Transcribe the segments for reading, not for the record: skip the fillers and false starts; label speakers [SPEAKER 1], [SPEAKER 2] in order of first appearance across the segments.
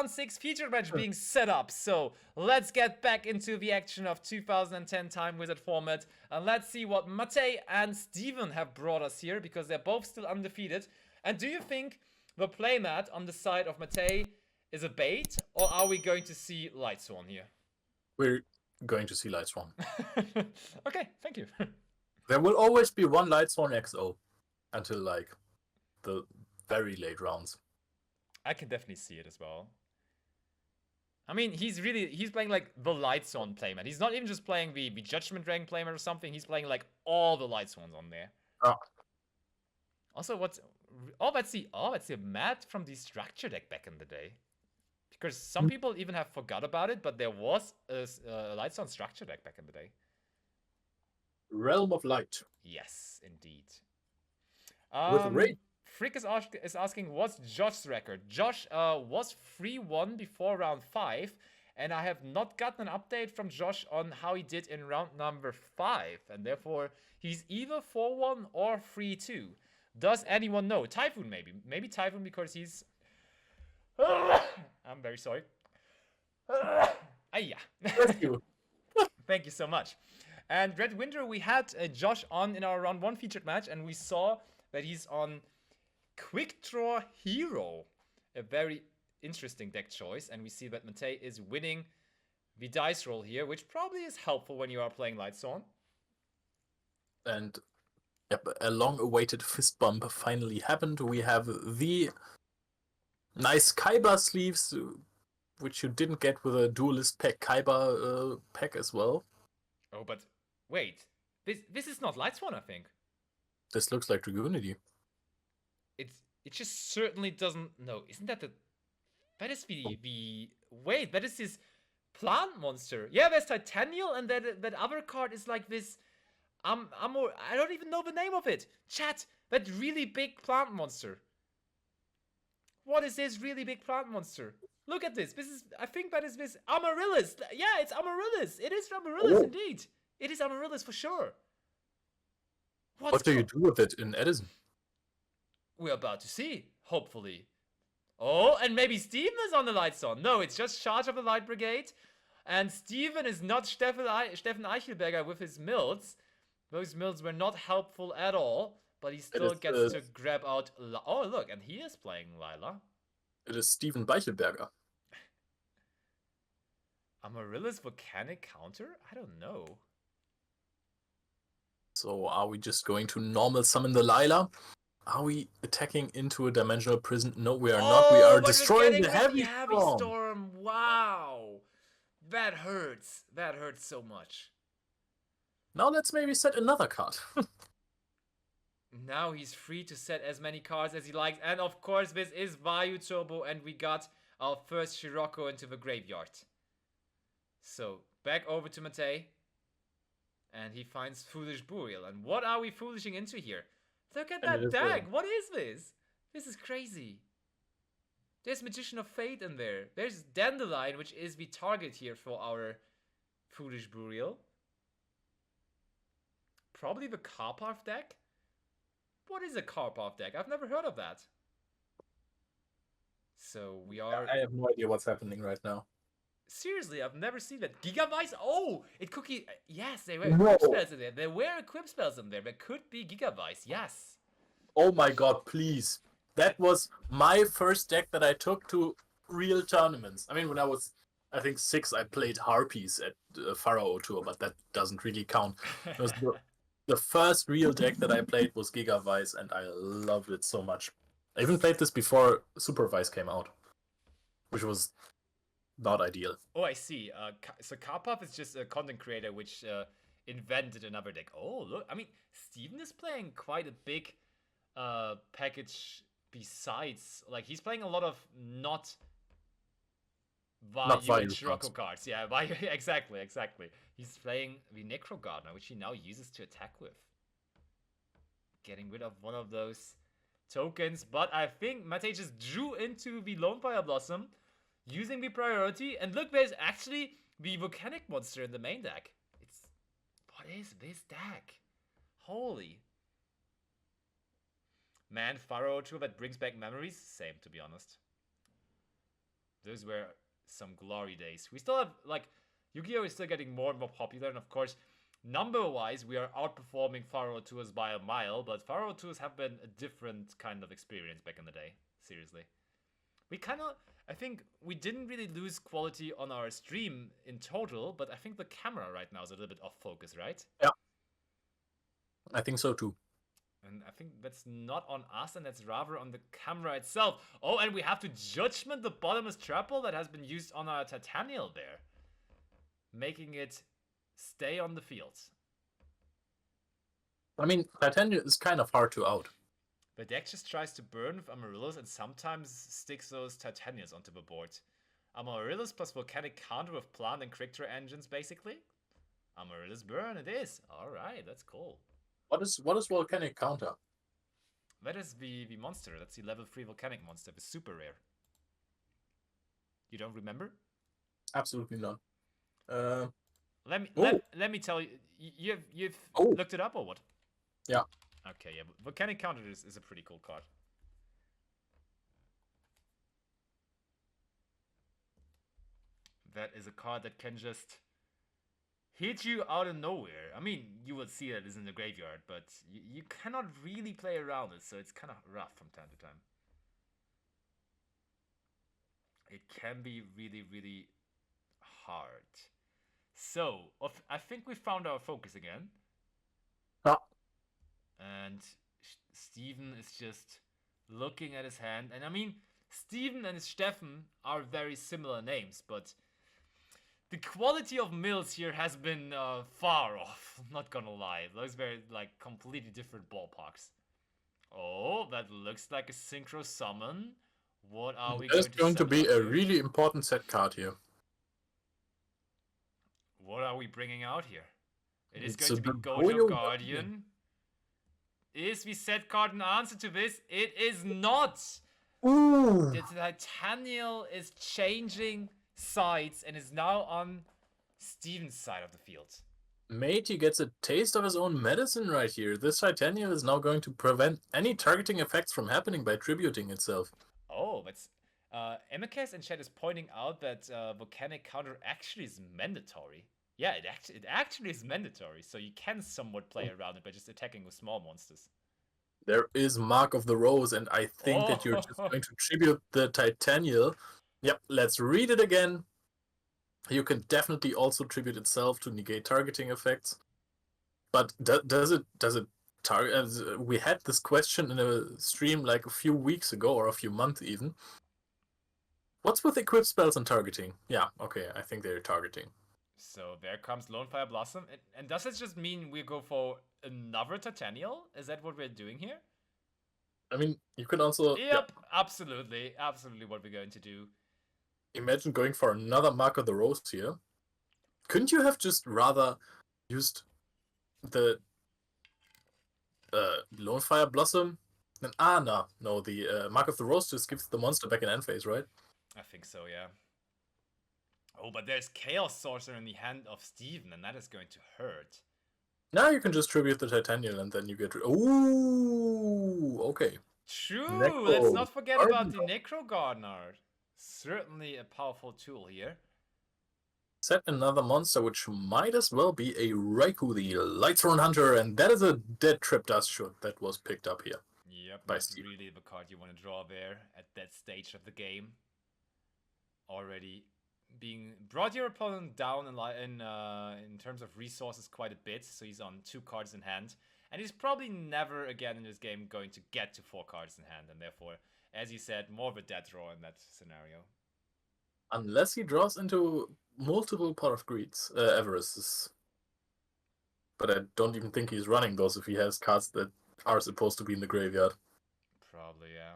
[SPEAKER 1] round 6 feature match being set up. So let's get back into the action of 2010 Time Wizard format. And let's see what Matej and Steven have brought us here, because they're both still undefeated. And do you think the playmat on the side of Matej is a bait, or are we going to see Lightsworn here?
[SPEAKER 2] We're going to see Lightsworn.
[SPEAKER 1] Okay, thank you.
[SPEAKER 2] There will always be one Lightsworn XO until like the very late rounds.
[SPEAKER 1] I can definitely see it as well. I mean, he's playing like the Lightsworn playmat. He's not even just playing the Judgment Dragon playmat or something. He's playing like all the Lightsworns on there.
[SPEAKER 2] Oh.
[SPEAKER 1] Also, that's the mat from the structure deck back in the day. Because some people even have forgot about it, but there was a Lightsworn structure deck back in the day.
[SPEAKER 2] Realm of Light.
[SPEAKER 1] Yes, indeed.
[SPEAKER 2] With Raid.
[SPEAKER 1] Frick is asking, what's Josh's record? Josh was 3-1 before round 5, and I have not gotten an update from Josh on how he did in round number 5, and therefore he's either 4-1 or 3-2. Does anyone know? Typhoon, maybe. Maybe Typhoon, because he's... I'm very sorry. Yeah.
[SPEAKER 2] Thank you.
[SPEAKER 1] Thank you so much. And Red Winter, we had Josh on in our round 1 featured match, and we saw that he's on Quick Draw Hero, a very interesting deck choice, and we see that Matej is winning the dice roll here, which probably is helpful when you are playing Lightsworn.
[SPEAKER 2] And yep, a long-awaited fist bump finally happened. We have the nice Kaiba sleeves, which you didn't get with a Duelist pack Kaiba pack as well.
[SPEAKER 1] Oh, but wait, this is not Lightsworn, I think.
[SPEAKER 2] This looks like Dragoonity.
[SPEAKER 1] It just certainly doesn't. No, isn't that that is the wait, that is his plant monster. Yeah, there's Titanial, and that other card is like this. I don't even know the name of it. Chat, that really big plant monster. What is this really big plant monster? Look at this. I think that is this Amaryllis. Yeah, it's Amaryllis. It is Amaryllis indeed. It is Amaryllis for sure.
[SPEAKER 2] What do you do with it in Edison?
[SPEAKER 1] We're about to see, hopefully. Oh, and maybe Steven is on the Lightsworn. No, it's just Charge of the Light Brigade. And Steven is not Steffen Eichelberger with his mills. Those mills were not helpful at all. But he still gets to grab out... Oh, look, and he is playing Lila.
[SPEAKER 2] It is Steven Beichelberger.
[SPEAKER 1] Amaryllis Volcanic counter? I don't know.
[SPEAKER 2] So are we just going to normal summon the Lila? Are we attacking into a dimensional prison? No, we are not. We are destroying the heavy storm.
[SPEAKER 1] Wow. That hurts. That hurts so much.
[SPEAKER 2] Now let's maybe set another card.
[SPEAKER 1] Now he's free to set as many cards as he likes. And of course, this is Vayu Turbo, and we got our first Scirocco into the graveyard. So, back over to Matej. And he finds Foolish Burial. And what are we foolishing into here? Look at that deck. What is this? This is crazy. There's Magician of Fate in there. There's Dandelion, which is the target here for our Foolish Burial. Probably the Karpath deck? What is a Karpath deck? I've never heard of that. So we are...
[SPEAKER 2] I have no idea what's happening right now.
[SPEAKER 1] Seriously, I've never seen that. Gigavice? Oh, it could be... Yes, there were equip spells in there. There were equip spells in there. There could be Gigavice, yes.
[SPEAKER 2] Oh my god, please. That was my first deck that I took to real tournaments. I mean, when I was, I think, 6, I played Harpies at Pharaoh Tour, but that doesn't really count. It was the first real deck that I played was Gigavice, and I loved it so much. I even played this before Supervise came out, which was not ideal.
[SPEAKER 1] Oh, I see. So Karpath is just a content creator which invented another deck. Oh, look. I mean, Steven is playing quite a big package besides. Like, he's playing a lot of not Vayu Scirocco cards. Yeah, Vayu, exactly. He's playing the Necro Gardener, which he now uses to attack with. Getting rid of one of those tokens. But I think Matej just drew into the Lone Fire Blossom, using the priority. And look, there's actually the Volcanic monster in the main deck. What is this deck? Holy. Man, Pharaoh Tour that brings back memories? Same, to be honest. Those were some glory days. We still have, like, Yu-Gi-Oh! Is still getting more and more popular, and of course, number-wise, we are outperforming Pharaoh Tours by a mile, but Pharaoh Tours have been a different kind of experience back in the day. Seriously. We kind of, I think we didn't really lose quality on our stream in total, but I think the camera right now is a little bit off focus, right?
[SPEAKER 2] Yeah. I think so too.
[SPEAKER 1] And I think that's not on us, and that's rather on the camera itself. Oh, and we have to judgment the bottomless triple that has been used on our Titanial there, making it stay on the field.
[SPEAKER 2] I mean, Titania is kind of hard to out.
[SPEAKER 1] The deck just tries to burn with Amaryllis and sometimes sticks those Titanials onto the board. Amaryllis plus Volcanic counter with plant and Crictor engines, basically. Amaryllis burn, it is. Alright, that's cool.
[SPEAKER 2] What is Volcanic counter?
[SPEAKER 1] That is the monster. That's the level 3 Volcanic monster. The super rare. You don't remember?
[SPEAKER 2] Absolutely not.
[SPEAKER 1] Let me tell you. You've looked it up or what?
[SPEAKER 2] Yeah.
[SPEAKER 1] Okay, yeah. Volcanic counter is a pretty cool card. That is a card that can just hit you out of nowhere. I mean, you will see that it's in the graveyard, but you cannot really play around it, so it's kind of rough from time to time. It can be really, really hard. So, I think we found our focus again.
[SPEAKER 2] Yeah.
[SPEAKER 1] And Steven is just looking at his hand. And I mean, Steven and Steffen are very similar names, but the quality of mills here has been far off. Not gonna lie. Those were like completely different ballparks. Oh, that looks like a synchro summon. What are we
[SPEAKER 2] There's going to be a really important set card here.
[SPEAKER 1] What are we bringing out here? It is
[SPEAKER 2] It's
[SPEAKER 1] going to be Yugioh Guardian. Is the set card an answer to this? It is not!
[SPEAKER 2] Ooh!
[SPEAKER 1] The Titanial is changing sides and is now on Steven's side of the field.
[SPEAKER 2] Matey gets a taste of his own medicine right here. This Titanial is now going to prevent any targeting effects from happening by tributing itself.
[SPEAKER 1] Oh, that's... Emekes in chat is pointing out that Volcanic counter actually is mandatory. Yeah, it actually is mandatory, so you can somewhat play around it by just attacking with small monsters.
[SPEAKER 2] There is Mark of the Rose, and I think that you're just going to tribute the Titanial. Yep, let's read it again. You can definitely also tribute itself to negate targeting effects. But does it target? We had this question in a stream like a few weeks ago, or a few months even. What's with equipped spells and targeting? Yeah, okay, I think they're targeting.
[SPEAKER 1] So there comes Lonefire Blossom. And does this just mean we go for another Titanial? Is that what we're doing here?
[SPEAKER 2] I mean, you could also...
[SPEAKER 1] Yep, absolutely. Absolutely what we're going to do.
[SPEAKER 2] Imagine going for another Mark of the Rose here. Couldn't you have just rather used the Lonefire Blossom? No, the Mark of the Rose just gives the monster back in end phase, right?
[SPEAKER 1] I think so, yeah. Oh, but there's Chaos Sorcerer in the hand of Steven, and that is going to hurt.
[SPEAKER 2] Now you can just tribute the Titanial, and then you get... Ooh, okay.
[SPEAKER 1] True! Let's not forget about the Necro Gardener. Certainly a powerful tool here.
[SPEAKER 2] Set another monster, which might as well be a Raikou, the Lightthorn Hunter, and that is a dead Trip Dust Shoot that was picked up here.
[SPEAKER 1] Yep, that's really the card you want to draw there at that stage of the game. Already being brought your opponent down in terms of resources quite a bit, so he's on 2 cards in hand, and he's probably never again in this game going to get to 4 cards in hand, and therefore, as you said, more of a dead draw in that scenario.
[SPEAKER 2] Unless he draws into multiple Pot of Greeds, Everests. But I don't even think he's running those if he has cards that are supposed to be in the graveyard.
[SPEAKER 1] Probably, yeah.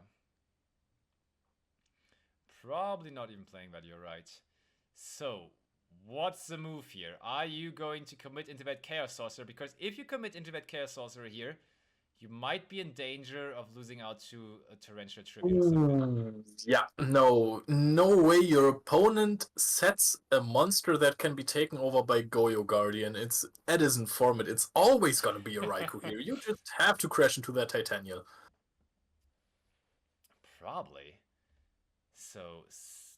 [SPEAKER 1] Probably not even playing that, you're right. So, what's the move here? Are you going to commit into that Chaos Sorcerer? Because if you commit into that Chaos Sorcerer here, you might be in danger of losing out to a Torrential Tribute or something.
[SPEAKER 2] Yeah, no way your opponent sets a monster that can be taken over by Yugioh Guardian. It's Edison format. It's always going to be a Raikou here. You just have to crash into that Titanial.
[SPEAKER 1] Probably. So,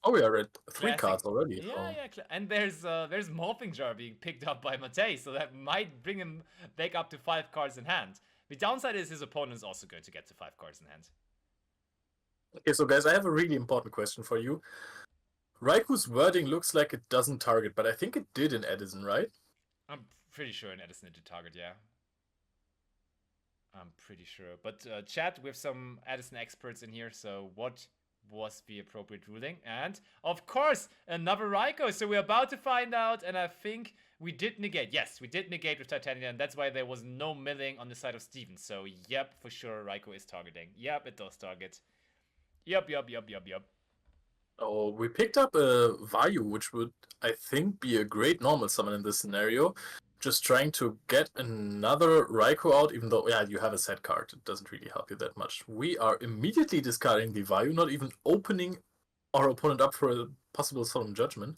[SPEAKER 2] Oh, we are at 3
[SPEAKER 1] Classic.
[SPEAKER 2] cards already.
[SPEAKER 1] Yeah,
[SPEAKER 2] So.
[SPEAKER 1] yeah, and there's Morphing Jar being picked up by Matei, so that might bring him back up to 5 cards in hand. The downside is his opponent is also going to get to 5 cards in hand.
[SPEAKER 2] Okay, so guys, I have a really important question for you. Raiku's wording looks like it doesn't target, but I think it did in Edison, right?
[SPEAKER 1] I'm pretty sure in Edison it did target, yeah. I'm pretty sure. But chat, we have some Edison experts in here, so what was the appropriate ruling? And of course, another Raikou. So we're about to find out, and I think we did negate. Yes, we did negate with Titania, and that's why there was no milling on the side of Steven. So yep, for sure, Raikou is targeting. Yep, it does target. Yep.
[SPEAKER 2] Oh, we picked up a Vayu, which would, I think, be a great normal summon in this scenario. Just trying to get another Raikou out, even though, yeah, you have a set card. It doesn't really help you that much. We are immediately discarding the Vayu, not even opening our opponent up for a possible Solemn Judgment.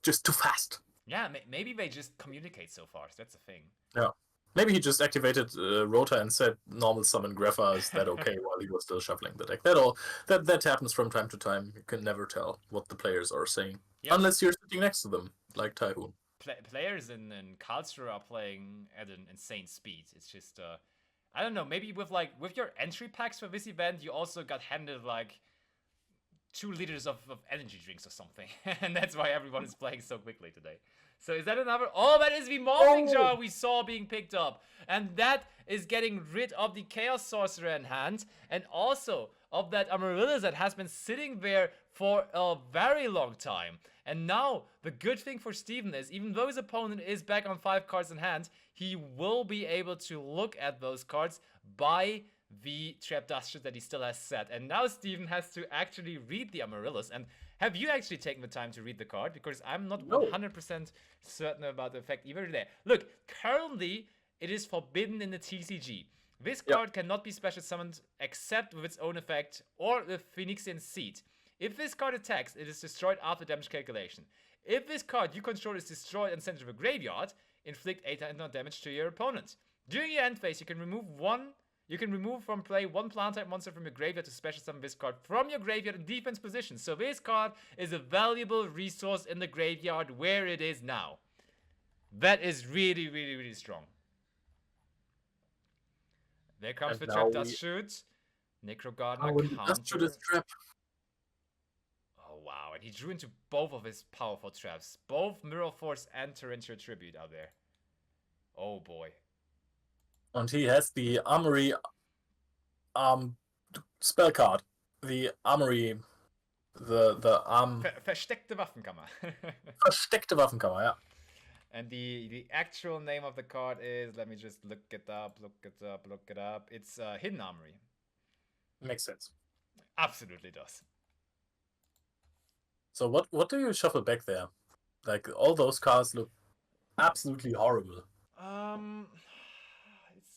[SPEAKER 2] Just too fast.
[SPEAKER 1] Yeah, maybe they just communicate so far. So that's the thing.
[SPEAKER 2] Yeah. Maybe he just activated Rota and said normal summon Greffa, is that okay, while he was still shuffling the deck. That happens from time to time. You can never tell what the players are saying. Yep. Unless you're sitting next to them, like Typhoon.
[SPEAKER 1] Players in Karlsruhe are playing at an insane speed. It's just, I don't know, maybe with your entry packs for this event, you also got handed like 2 liters of energy drinks or something. And that's why everyone is playing so quickly today. So is that another? Oh, that is the Morphing Jar we saw being picked up. And that is getting rid of the Chaos Sorcerer in hand. And also of that Amaryllis that has been sitting there for a very long time. And now, the good thing for Steven is, even though his opponent is back on 5 cards in hand, he will be able to look at those cards by the Trap Duster that he still has set. And now Steven has to actually read the Amaryllis. And have you actually taken the time to read the card? Because I'm not 100% certain about the effect either there. Look, currently it is forbidden in the TCG. This card cannot be special summoned except with its own effect or the Phoenixian Seed. If this card attacks, it is destroyed after damage calculation. If this card you control is destroyed and sent to the graveyard, inflict 8 damage to your opponent. During your end phase, you can remove from play 1 plant type monster from your graveyard to special summon this card from your graveyard in defense position. So this card is a valuable resource in the graveyard where it is now. That is really, really, really strong. There comes the Trap Dust Shoot. Necro Gardener counter.
[SPEAKER 2] Trap.
[SPEAKER 1] Oh wow, and he drew into both of his powerful traps. Both Mirror Force and Torrential Tribute are there. Oh boy.
[SPEAKER 2] And he has the Armory spell card. The Armory.
[SPEAKER 1] Versteckte Waffenkammer.
[SPEAKER 2] Versteckte Waffenkammer, yeah.
[SPEAKER 1] And the actual name of the card is, let me just look it up. It's Hidden Armory.
[SPEAKER 2] Makes sense.
[SPEAKER 1] Absolutely does.
[SPEAKER 2] So what do you shuffle back there? Like, all those cards look absolutely horrible.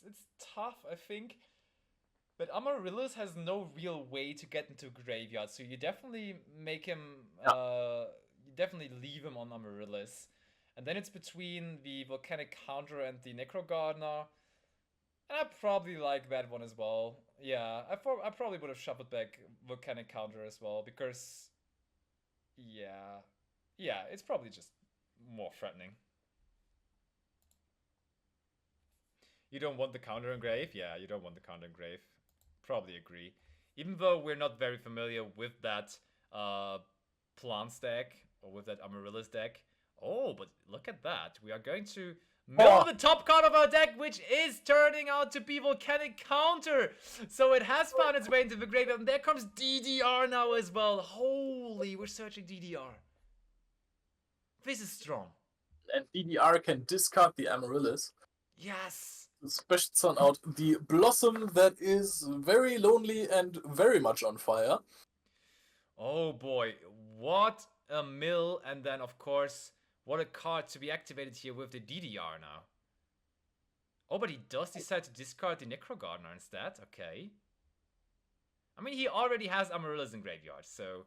[SPEAKER 1] It's tough, I think. But Amaryllis has no real way to get into graveyard, so you definitely make him. You definitely leave him on Amaryllis, and then it's between the Volcanic Counter and the Necro Gardener. And I probably like that one as well. Yeah, I probably would have shuffled back Volcanic Counter as well because, yeah, it's probably just more threatening. You don't want the counter engrave? Yeah, you don't want the counter engrave. Probably agree. Even though we're not very familiar with that Plants deck or with that Amaryllis deck. Oh, but look at that. We are going to mill the top card of our deck, which is turning out to be Volcanic Counter. So it has found its way into the graveyard. And there comes DDR now as well. Holy, we're searching DDR. This is strong.
[SPEAKER 2] And DDR can discard the Amaryllis.
[SPEAKER 1] Yes.
[SPEAKER 2] Special summon out the Blossom that is very lonely and very much on fire.
[SPEAKER 1] Oh boy, what a mill, and then of course, what a card to be activated here with the DDR now. Oh, but he does decide to discard the Necro Gardener instead, okay. I mean, he already has Amaryllis in graveyard, so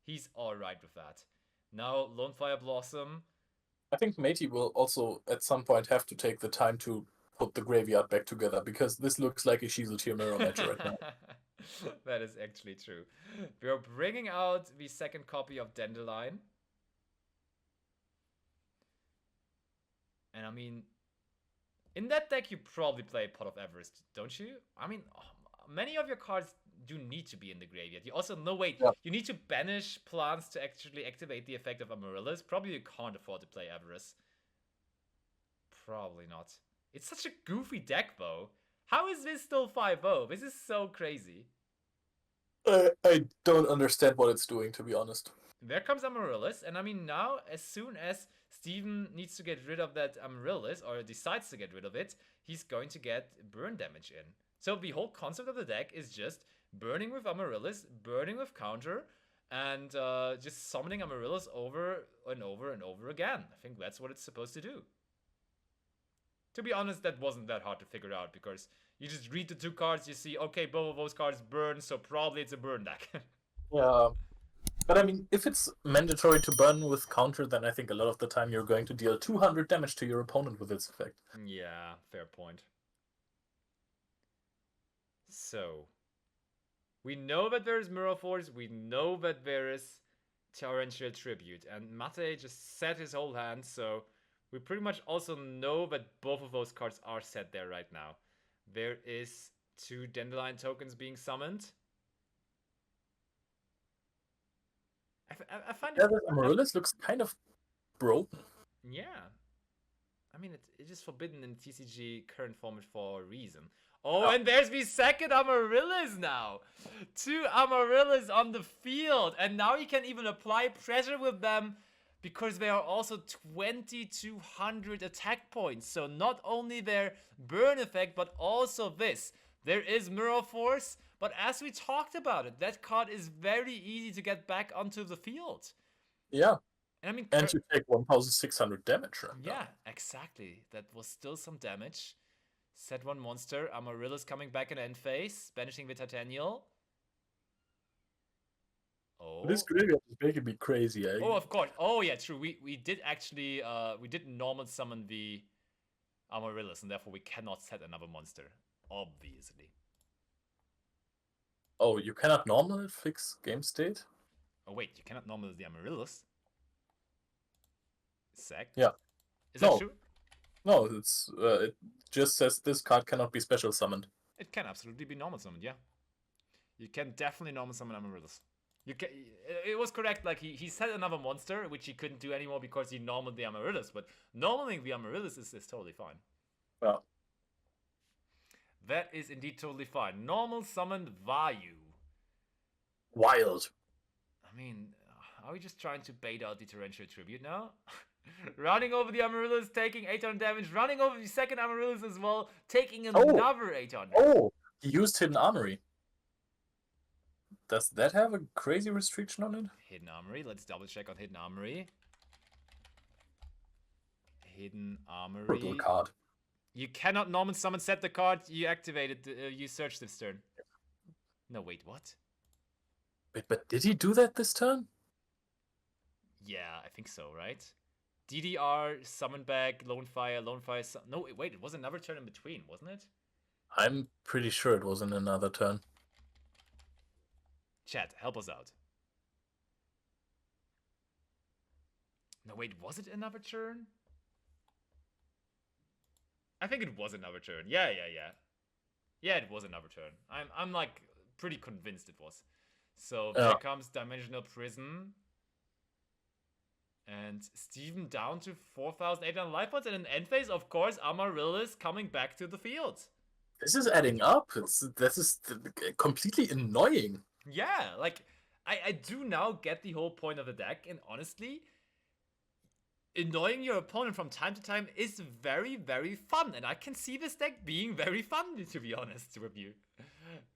[SPEAKER 1] he's alright with that. Now, Lone Fire Blossom.
[SPEAKER 2] I think Matey will also at some point have to take the time to put the graveyard back together, because this looks like a Shizu tier mirror match right now.
[SPEAKER 1] That is actually true. We are bringing out the second copy of Dandelion. And I mean, in that deck, you probably play Pot of Everest, don't you? I mean, many of your cards do need to be in the graveyard. You also, no, wait,
[SPEAKER 2] Yeah.
[SPEAKER 1] you need to banish plants to actually activate the effect of Amaryllis. Probably you can't afford to play Everest. Probably not. It's such a goofy deck, though. How is this still 5-0? This is so crazy.
[SPEAKER 2] I don't understand what it's doing, to be honest.
[SPEAKER 1] There comes Amaryllis, and I mean now, as soon as Steven needs to get rid of that Amaryllis, or decides to get rid of it, he's going to get burn damage in. So the whole concept of the deck is just burning with Amaryllis, burning with counter, and just summoning Amaryllis over and over and over again. I think that's what it's supposed to do. To be honest, that wasn't that hard to figure out, because you just read the two cards, you see, okay, both of those cards burn, so probably it's a burn deck.
[SPEAKER 2] Yeah. But I mean, if it's mandatory to burn with counter, then I think a lot of the time you're going to deal 200 damage to your opponent with its effect.
[SPEAKER 1] Yeah, fair point. So, we know that there is Mirror Force, we know that there is Torrential Tribute, and Mate just set his whole hand, so we pretty much also know that both of those cards are set there right now. There is 2 Dandelion tokens being summoned. I find
[SPEAKER 2] Yeah, the Amaryllis looks kind of broken.
[SPEAKER 1] Yeah. I mean, it is forbidden in TCG current format for a reason. Oh, and there's the second Amaryllis now. 2 Amaryllis on the field. And now you can even apply pressure with them because they are also 2200 attack points. So not only their burn effect, but also this. There is Mirror Force, but as we talked about it, that card is very easy to get back onto the field.
[SPEAKER 2] Yeah.
[SPEAKER 1] And I mean,
[SPEAKER 2] and you take 1600 damage. Right
[SPEAKER 1] yeah, exactly. That was still some damage. Set 1 monster, Amaryllis coming back in end phase, banishing the Titanial. Oh.
[SPEAKER 2] This graveyard is making me crazy.
[SPEAKER 1] Oh, of course. Oh, yeah, true. We did actually, we did normal summon the Amaryllis, and therefore we cannot set another monster, obviously.
[SPEAKER 2] Oh, you cannot normal fix game state?
[SPEAKER 1] Oh, wait, you cannot normal the Amaryllis? Sec?
[SPEAKER 2] Yeah.
[SPEAKER 1] Is
[SPEAKER 2] No.
[SPEAKER 1] that true?
[SPEAKER 2] No, it just says this card cannot be special summoned.
[SPEAKER 1] It can absolutely be normal summoned, yeah. You can definitely normal summon Amaryllis. You can, it was correct, like he set another monster, which he couldn't do anymore because he normaled the Amaryllis, but normaling the Amaryllis is totally fine.
[SPEAKER 2] Yeah.
[SPEAKER 1] That is indeed totally fine. Normal summoned Vayu.
[SPEAKER 2] Wild.
[SPEAKER 1] I mean, are we just trying to bait out the Torrential Tribute now? Running over the Amaryllis, taking 800 damage, running over the second Amaryllis as well, taking another 800.
[SPEAKER 2] Oh, he used Hidden Armory. Does that have a crazy restriction on it?
[SPEAKER 1] Hidden Armory, let's double check on Hidden Armory. Hidden Armory.
[SPEAKER 2] Brutal card.
[SPEAKER 1] You cannot normal summon set the card you activated, you searched this turn. No, wait, what?
[SPEAKER 2] Wait, but did he do that this turn?
[SPEAKER 1] Yeah, I think so, right? DDR, summon back, Lone Fire, no, wait, it was another turn in between, wasn't it?
[SPEAKER 2] I'm pretty sure it was in another turn.
[SPEAKER 1] Chat, help us out. No, wait, was it another turn? I think it was another turn. Yeah. Yeah, it was another turn. I'm like pretty convinced it was. So there comes Dimensional Prison. And Steven down to 4,800 life points. And in end phase, of course, Amaryllis coming back to the field.
[SPEAKER 2] This is adding up. This is completely annoying.
[SPEAKER 1] Yeah, like, I do now get the whole point of the deck. And honestly, annoying your opponent from time to time is very, very fun. And I can see this deck being very fun, to be honest with you.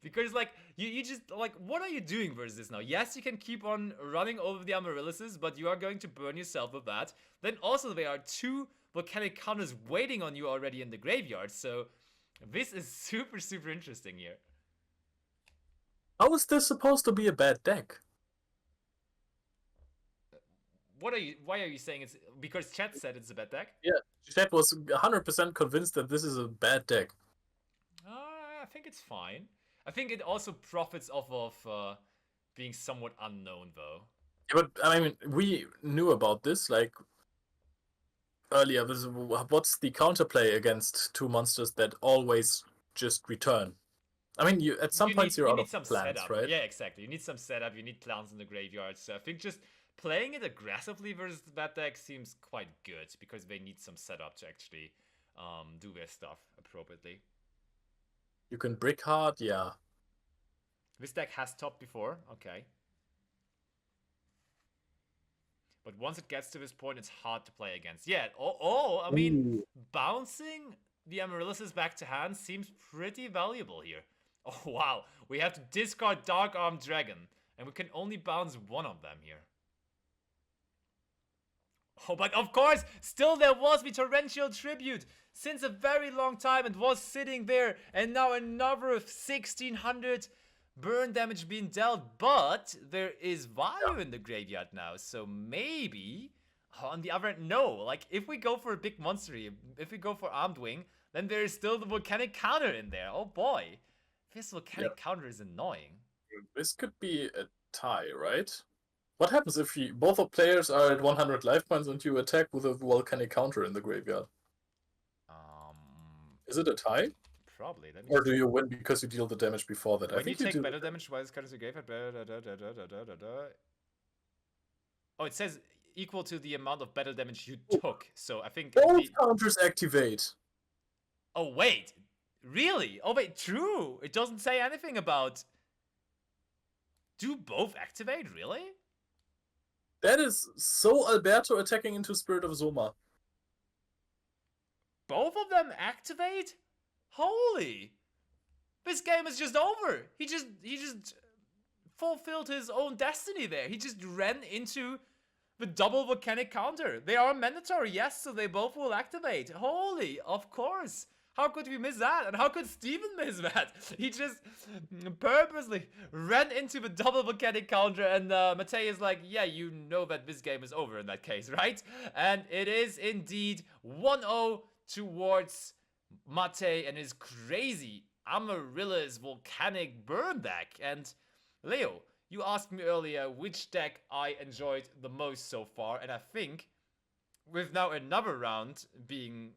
[SPEAKER 1] Because, like, you just, like, what are you doing versus this now? Yes, you can keep on running over the Amaryllises, but you are going to burn yourself with that. Then also there are 2 volcanic counters waiting on you already in the graveyard. So this is super, super interesting here.
[SPEAKER 2] How is this supposed to be a bad deck?
[SPEAKER 1] Why are you saying it's because chat said it's a bad deck?
[SPEAKER 2] Yeah, chat was 100% convinced that this is a bad deck.
[SPEAKER 1] I think it's fine. I think it also profits off of being somewhat unknown, though.
[SPEAKER 2] Yeah, but I mean, we knew about this like earlier. What's the counterplay against two monsters that always just return? I mean, you at some points you're
[SPEAKER 1] You
[SPEAKER 2] out
[SPEAKER 1] need
[SPEAKER 2] of
[SPEAKER 1] some
[SPEAKER 2] plans,
[SPEAKER 1] setup.
[SPEAKER 2] right?
[SPEAKER 1] Yeah, exactly. You need some setup. You need plants in the graveyard. So I think just playing it aggressively versus that deck seems quite good because they need some setup to actually do their stuff appropriately.
[SPEAKER 2] You can brick hard, yeah.
[SPEAKER 1] This deck has top before, okay. But once it gets to this point, it's hard to play against. Yeah, I mean, bouncing the Amaryllis back to hand seems pretty valuable here. Oh, wow. We have to discard Dark Armed Dragon, and we can only bounce one of them here. Oh, but of course, still there was the Torrential Tribute. Since a very long time, it was sitting there, and now another 1600 burn damage being dealt. But there is Vayu in the graveyard now, so maybe on the other end, no. Like, if we go for a big monster here, if we go for Armed Wing, then there is still the Volcanic Counter in there. Oh boy. This Volcanic Counter is annoying.
[SPEAKER 2] This could be a tie, right? What happens if both of players are at 100 life points and you attack with a volcanic counter in the graveyard? Is it a tie?
[SPEAKER 1] Probably.
[SPEAKER 2] Or do you win because you deal the damage before that?
[SPEAKER 1] When
[SPEAKER 2] I think
[SPEAKER 1] you take
[SPEAKER 2] do.
[SPEAKER 1] battle damage while this card is in the graveyard. Oh, it says equal to the amount of battle damage you took. So I think
[SPEAKER 2] both counters activate.
[SPEAKER 1] Oh wait, really? Oh wait, true. It doesn't say anything about. Do both activate? Really?
[SPEAKER 2] That is so Alberto attacking into Spirit of Zoma.
[SPEAKER 1] Both of them activate? Holy! This game is just over. He just fulfilled his own destiny there. He just ran into the double volcanic counter. They are mandatory, yes, so they both will activate. Holy, of course. How could we miss that? And how could Steven miss that? He just purposely ran into the double volcanic counter, and Matei is like, yeah, you know that this game is over in that case, right? And it is indeed 1-0 towards Matei and his crazy Amaryllis volcanic burn deck. And Leo, you asked me earlier which deck I enjoyed the most so far, and I think with now another round being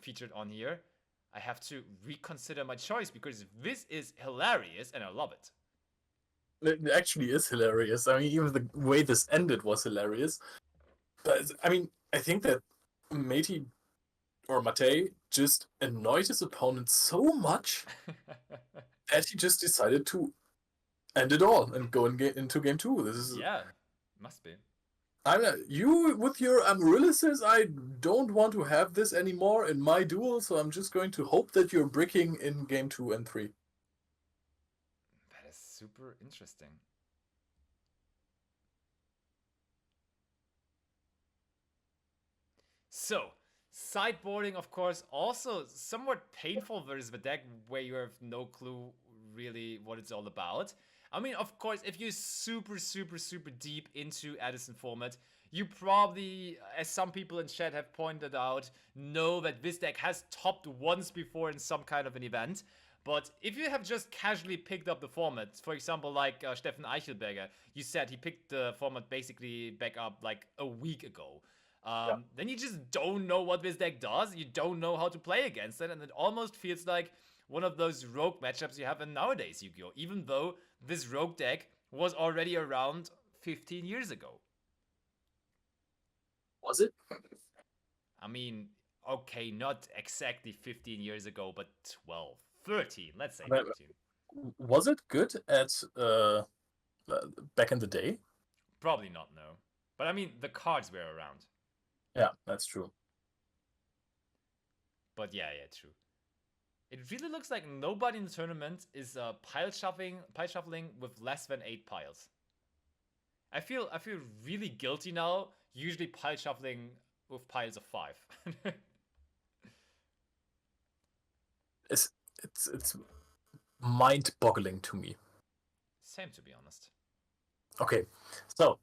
[SPEAKER 1] featured on here, I have to reconsider my choice because this is hilarious and I love it.
[SPEAKER 2] It actually is hilarious. I mean, even the way this ended was hilarious. But I mean, I think that Matei just annoyed his opponent so much that he just decided to end it all and go into game 2. This is
[SPEAKER 1] must be.
[SPEAKER 2] You with your Amaryllises, I don't want to have this anymore in my duel, so I'm just going to hope that you're bricking in game 2 and 3.
[SPEAKER 1] That is super interesting. So, sideboarding, of course, also somewhat painful versus the deck where you have no clue really what it's all about. I mean, of course, if you're super deep into Edison format, you probably, as some people in chat have pointed out, know that this deck has topped once before in some kind of an event. But if you have just casually picked up the format, for example, like Steffen Eichelberger, you said he picked the format basically back up like a week ago. Then you just don't know what this deck does. You don't know how to play against it. And it almost feels like one of those rogue matchups you have in nowadays Yu-Gi-Oh! Even though this rogue deck was already around 15 years ago.
[SPEAKER 2] Was it?
[SPEAKER 1] I mean, okay, not exactly 15 years ago, but 12, 13, let's say 13.
[SPEAKER 2] Was it good at back in the day?
[SPEAKER 1] Probably not, no. But I mean, the cards were around.
[SPEAKER 2] Yeah, that's true.
[SPEAKER 1] But yeah, true. It really looks like nobody in the tournament is pile shuffling with less than 8 piles. I feel really guilty now, usually pile shuffling with piles of 5.
[SPEAKER 2] It's mind-boggling to me.
[SPEAKER 1] Same, to be honest.
[SPEAKER 2] Okay, so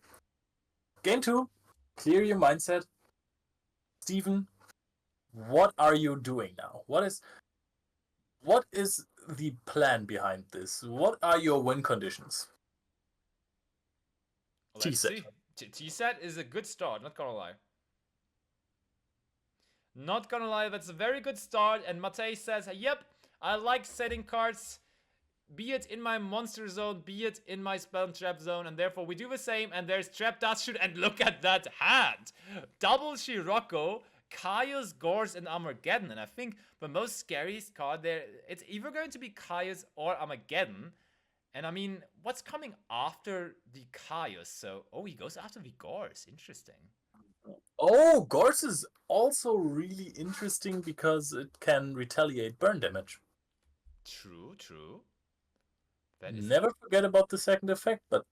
[SPEAKER 2] game 2, clear your mindset. Steven, what are you doing now? What is the plan behind this? What are your win conditions?
[SPEAKER 1] Let's
[SPEAKER 2] T-set.
[SPEAKER 1] see. T-set is a good start, not gonna lie. Not gonna lie, that's a very good start. And Matej says, yep, I like setting cards, be it in my monster zone, be it in my spell trap zone, and therefore we do the same. And there's Trap Dust Shoot, and look at that hand! Double Scirocco, Caius, Gorse, and Armageddon. And I think the most scariest card there, it's either going to be Caius or Armageddon. And I mean, what's coming after the Caius? So, oh, he goes after the Gorse. Interesting.
[SPEAKER 2] Oh, Gorse is also really interesting because it can retaliate burn damage.
[SPEAKER 1] True.
[SPEAKER 2] Never forget about the second effect, but...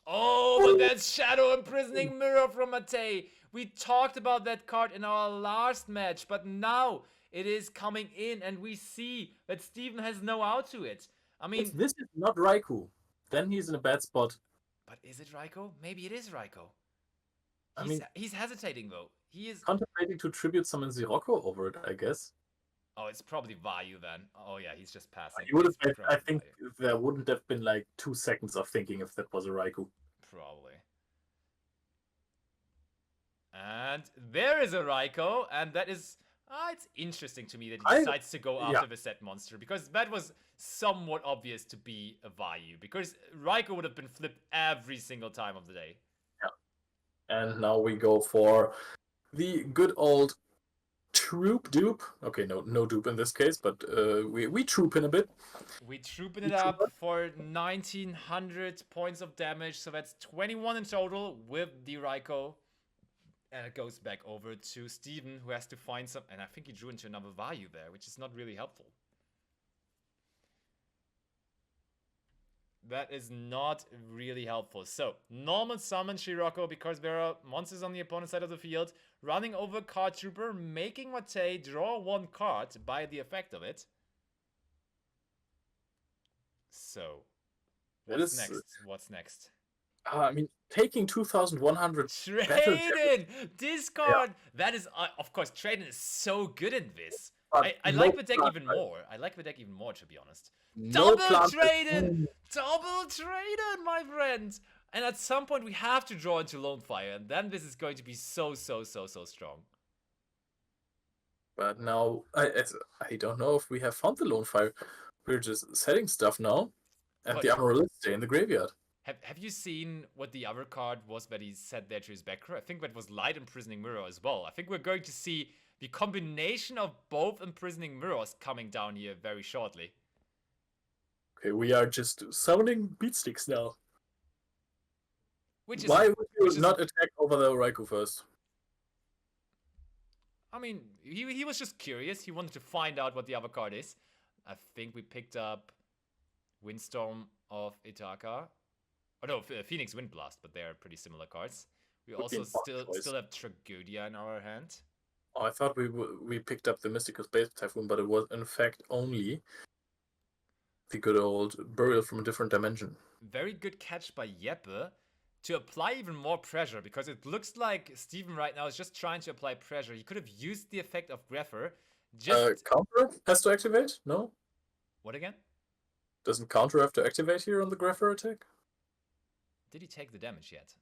[SPEAKER 1] Oh, but that's Shadow Imprisoning Mirror from Matej. We talked about that card in our last match, but now it is coming in and we see that Steven has no out to it. I mean...
[SPEAKER 2] If this is not Raikou, then he's in a bad spot.
[SPEAKER 1] But is it Raikou? Maybe it is Raikou. He's hesitating though. He is
[SPEAKER 2] contemplating to tribute summon Scirocco over it, I guess.
[SPEAKER 1] Oh, it's probably Vayu then. Oh yeah, he's just passing.
[SPEAKER 2] He would have been, I think there wouldn't have been like 2 seconds of thinking if that was a Raikou.
[SPEAKER 1] Probably. And there is a Raikou, and that is... it's interesting to me that he decides to go after the set monster, because that was somewhat obvious to be a Vayu, because Raikou would have been flipped every single time of the day.
[SPEAKER 2] Yeah. And now we go for the good old troop dupe. Okay, no dupe in this case, but we troop in a bit.
[SPEAKER 1] We trooping it up for 1900 points of damage, so that's 21 in total with the Raikou. And it goes back over to Steven, who has to find some... And I think he drew into another Vayu there, which is not really helpful. That is not really helpful. So, normal summon Scirocco because there are monsters on the opponent's side of the field. Running over Card Trooper, making Matej draw 1 card by the effect of it. So, what's next?
[SPEAKER 2] I mean, taking 2,100...
[SPEAKER 1] Trade-in! Discard! Yeah. That is, of course, trade-in is so good in this. I like the deck even more. I like the deck even more, to be honest. Double trade-in! Double trade-in, my friend! And at some point, we have to draw into Lone Fire, and then this is going to be so strong.
[SPEAKER 2] But now, I don't know if we have found the Lone Fire. We're just setting stuff now, and the Amaryllis stay in the graveyard.
[SPEAKER 1] Have you seen what the other card was that he set there to his back row? I think that was Light Imprisoning Mirror as well. I think we're going to see the combination of both Imprisoning Mirrors coming down here very shortly.
[SPEAKER 2] Okay, we are just summoning Beatsticks now. Why would you not attack over the Raikou first?
[SPEAKER 1] I mean, he was just curious. He wanted to find out what the other card is. I think we picked up Windstorm of Ithaca. Oh no, Phoenix Windblast, but they are pretty similar cards. We also still have Tragedia in our hand.
[SPEAKER 2] Oh, I thought we picked up the Mystical Space Typhoon, but it was in fact only the good old Burial from a Different Dimension.
[SPEAKER 1] Very good catch by Jeppe to apply even more pressure, because it looks like Steven right now is just trying to apply pressure. He could have used the effect of Greffer.
[SPEAKER 2] Counter has to activate? No?
[SPEAKER 1] What again?
[SPEAKER 2] Doesn't Counter have to activate here on the Greffer attack?
[SPEAKER 1] Did he take the damage yet?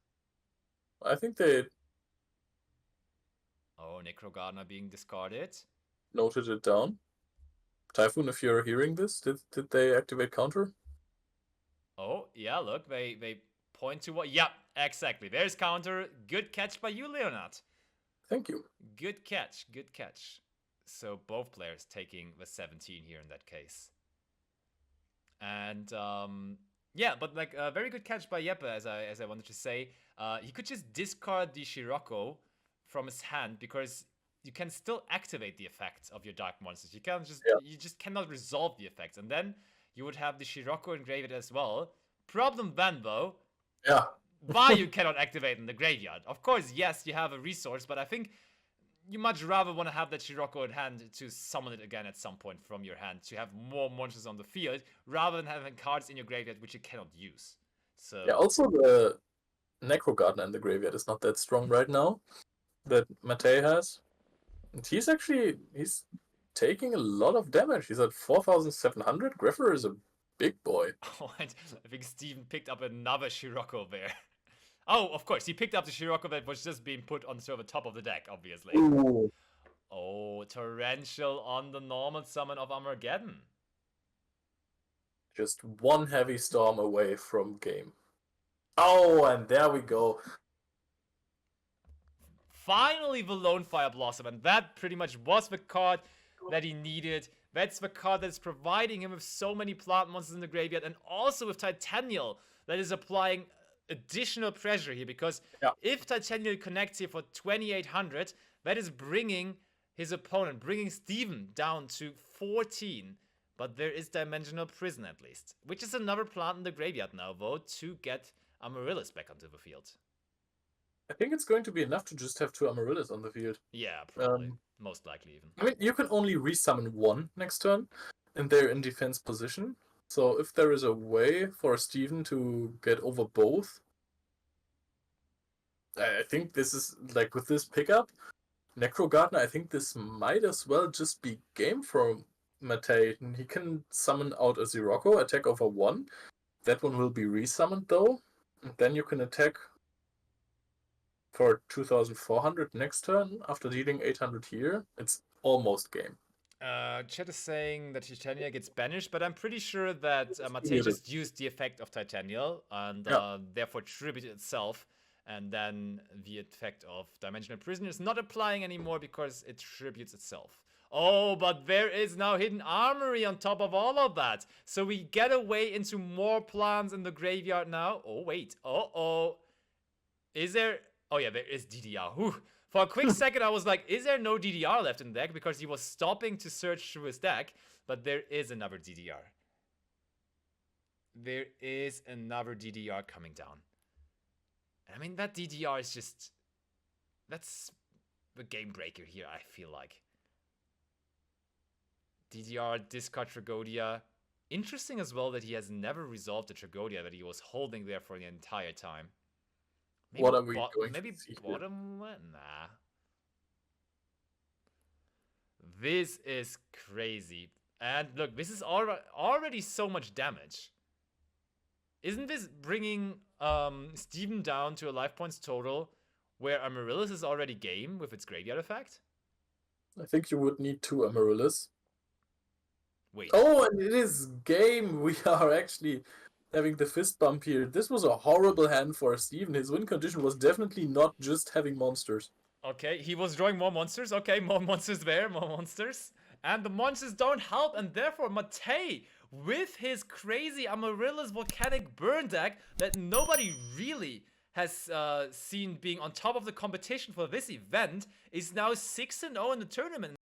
[SPEAKER 2] I think they...
[SPEAKER 1] Oh, Necro Gardener being discarded.
[SPEAKER 2] Noted it down. Typhoon, if you're hearing this, did they activate Counter?
[SPEAKER 1] Oh, yeah, look, they point to what... Yeah, exactly. There's Counter. Good catch by you, Leonard.
[SPEAKER 2] Thank you.
[SPEAKER 1] Good catch. So both players taking the 17 here in that case. And, yeah, but like a very good catch by Jeppe, as I wanted to say. He could just discard the Scirocco from his hand, because you can still activate the effects of your dark monsters. You just cannot resolve the effects, and then you would have the Scirocco in graveyard as well. Problem then, though.
[SPEAKER 2] Yeah.
[SPEAKER 1] Vayu cannot activate in the graveyard. Of course, yes, you have a resource, but I think you much rather want to have that Scirocco in hand to summon it again at some point from your hand, to have more monsters on the field, rather than having cards in your graveyard which you cannot use. So
[SPEAKER 2] yeah, also the Necro Gardener in the graveyard is not that strong right now, that Matej has. And he's taking a lot of damage. He's at 4,700. Greffer is a big boy.
[SPEAKER 1] Oh, and I think Steven picked up another Scirocco there. Oh, of course, he picked up the Scirocco that was just being put on sort of the top of the deck, obviously.
[SPEAKER 2] Ooh.
[SPEAKER 1] Oh, Torrential on the normal summon of Armageddon.
[SPEAKER 2] Just one heavy storm away from game. Oh, and there we go.
[SPEAKER 1] Finally, the Lone Fire Blossom, and that pretty much was the card that he needed. That's the card that's providing him with so many plant monsters in the graveyard, and also with Titanial that is applying additional pressure here, because if Titanial connects here for 2,800, that is bringing his opponent, bringing Steven down to 14. But there is Dimensional Prison at least, which is another plant in the graveyard now, though, to get Amaryllis back onto the field.
[SPEAKER 2] I think it's going to be enough to just have 2 Amaryllis on the field.
[SPEAKER 1] Yeah, probably. Most likely even.
[SPEAKER 2] I mean, you can only resummon 1 next turn, and they're in defense position. So if there is a way for Steven to get over both, I think this is, like, with this pickup, Necro Gardener, I think this might as well just be game for Matei. He can summon out a Scirocco, attack over 1. That one will be resummoned though. And then you can attack for 2,400 next turn after dealing 800 here. It's almost game.
[SPEAKER 1] Chat is saying that Titania gets banished, but I'm pretty sure that Matei just used the effect of Titanial and therefore tributed itself, and then the effect of Dimensional Prison is not applying anymore because it tributes itself. Oh, but there is now Hidden Armory on top of all of that. So we get away into more plans in the graveyard now. Oh, wait. Uh-oh. Is there... Oh, yeah, there is DDR. Whew. For a quick second, I was like, is there no DDR left in the deck? Because he was stopping to search through his deck. But there is another DDR. There is another DDR coming down. I mean, that DDR is just... That's the game breaker here, I feel like. DDR, discard Tragodia. Interesting as well that he has never resolved the Tragodia that he was holding there for the entire time. Maybe
[SPEAKER 2] what are we going
[SPEAKER 1] maybe
[SPEAKER 2] to see
[SPEAKER 1] bottom lane? Nah. This is crazy. And look, this is already so much damage. Isn't this bringing Steven down to a life points total where Amaryllis is already game with its graveyard effect?
[SPEAKER 2] I think you would need 2 Amaryllis.
[SPEAKER 1] Wait.
[SPEAKER 2] Oh, and it is game. We are actually having the fist bump here. This was a horrible hand for Steven. His win condition was definitely not just having monsters.
[SPEAKER 1] Okay, he was drawing more monsters. Okay, more monsters there, more monsters. And the monsters don't help, and therefore Matei, with his crazy Amaryllis Volcanic Burn deck that nobody really has seen being on top of the competition for this event, is now 6-0 in the tournament.